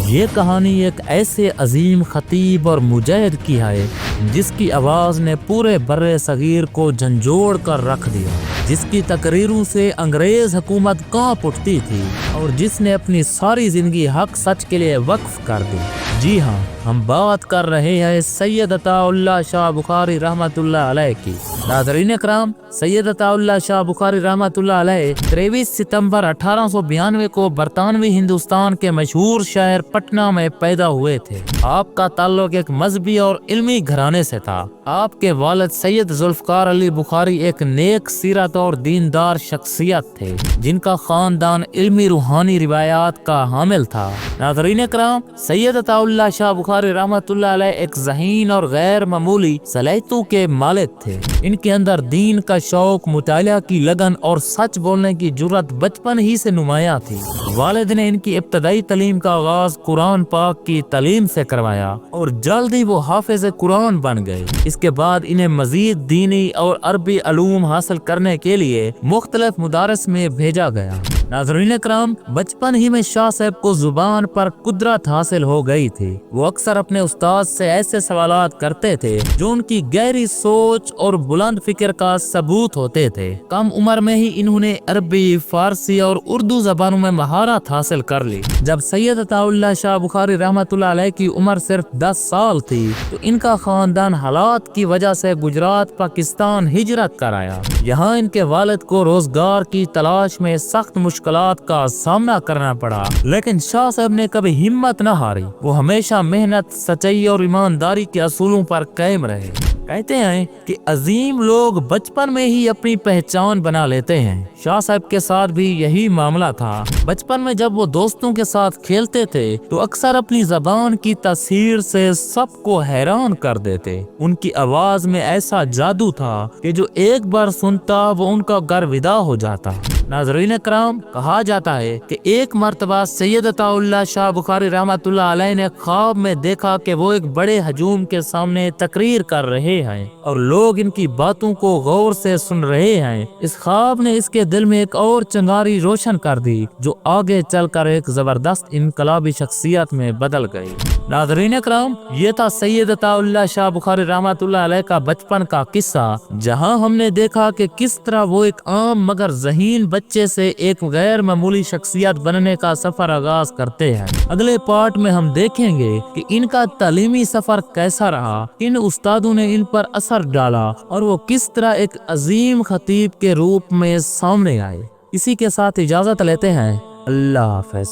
یہ کہانی ایک ایسے عظیم خطیب اور مجاہد کی ہے جس کی آواز نے پورے برِ صغیر کو جھنجھوڑ کر رکھ دیا، جس کی تقریروں سے انگریز حکومت کانپ اٹھتی تھی اور جس نے اپنی ساری زندگی حق سچ کے لیے وقف کر دی۔ جی ہاں، ہم بات کر رہے ہیں سید عطا اللہ شاہ بخاری رحمۃ اللہ علیہ کی۔ ناظرین اکرام، سید عطا اللہ شاہ بخاری رحمۃ اللہ علیہ 23 ستمبر 1892 کو برطانوی ہندوستان کے مشہور شہر پٹنہ میں پیدا ہوئے تھے۔ آپ کا تعلق ایک مذہبی اور علمی گھرانے سے تھا۔ آپ کے والد سید ذوالفقار علی بخاری ایک نیک سیرت اور دیندار شخصیت تھے جن کا خاندان علمی روحانی روایات کا حامل تھا۔ ناظرین اکرام، سید عطا اللہ شاہ بخاری رحمۃ اللہ علیہ ایک ذہین اور غیر معمولی صلاحیتوں کے مالک تھے۔ ان کے اندر دین کا شوق، مطالعہ کی لگن اور سچ بولنے کی جرأت بچپن ہی سے نمایاں تھی۔ والد نے ان کی ابتدائی تعلیم کا آغاز قرآن پاک کی تعلیم سے کروایا اور جلد ہی وہ حافظ قرآن بن گئے۔ اس کے بعد انہیں مزید دینی اور عربی علوم حاصل کرنے کے لیے مختلف مدارس میں بھیجا گیا۔ ناظرین اکرام، بچپن ہی میں شاہ صاحب کو زبان پر قدرت حاصل ہو گئی تھی۔ وہ اکثر اپنے استاد سے ایسے سوالات کرتے تھے جو ان کی گہری سوچ اور بلند فکر کا ثبوت ہوتے تھے۔ کم عمر میں ہی انہوں نے عربی، فارسی اور اردو زبانوں میں مہارت حاصل کر لی۔ جب سید عطا اللہ شاہ بخاری رحمۃ اللہ علیہ کی عمر صرف 10 سال تھی تو ان کا خاندان حالات کی وجہ سے گجرات پاکستان ہجرت کر آیا۔ یہاں ان کے والد کو روزگار کی تلاش میں سخت مشکلات کا سامنا کرنا پڑا، لیکن شاہ صاحب نے کبھی ہمت نہ ہاری۔ وہ ہمیشہ محنت، سچائی اور ایمانداری کے اصولوں پر قائم رہے۔ کہتے ہیں کہ عظیم لوگ بچپن میں ہی اپنی پہچان بنا لیتے ہیں۔ شاہ صاحب کے ساتھ بھی یہی معاملہ تھا۔ بچپن میں جب وہ دوستوں کے ساتھ کھیلتے تھے تو اکثر اپنی زبان کی تاثیر سے سب کو حیران کر دیتے۔ ان کی آواز میں ایسا جادو تھا کہ جو ایک بار سنتا وہ ان کا گرویدہ ہو جاتا۔ ناظرین اکرام، کہا جاتا ہے کہ ایک مرتبہ سید عطا اللہ شاہ بخاری رحمۃ اللہ علیہ نے خواب میں دیکھا کہ وہ ایک بڑے ہجوم کے سامنے تقریر کر رہے ہیں اور لوگ ان کی باتوں کو غور سے سن رہے ہیں۔ اس خواب نے اس کے دل میں ایک اور چنگاری روشن کر دی جو آگے چل کر ایک زبردست انقلابی شخصیت میں بدل گئی۔ ناظرین اکرام، یہ تھا سید عطا اللہ شاہ بخاری رحمۃ اللہ علیہ کا بچپن کا قصہ، جہاں ہم نے دیکھا کہ کس طرح وہ ایک عام مگر ذہین بچے سے ایک غیر معمولی شخصیت بننے کا سفر آغاز کرتے ہیں۔ اگلے پارٹ میں ہم دیکھیں گے کہ ان کا تعلیمی سفر کیسا رہا، کن استادوں نے ان پر اثر ڈالا اور وہ کس طرح ایک عظیم خطیب کے روپ میں سامنے آئے۔ اسی کے ساتھ اجازت لیتے ہیں۔ اللہ حافظ۔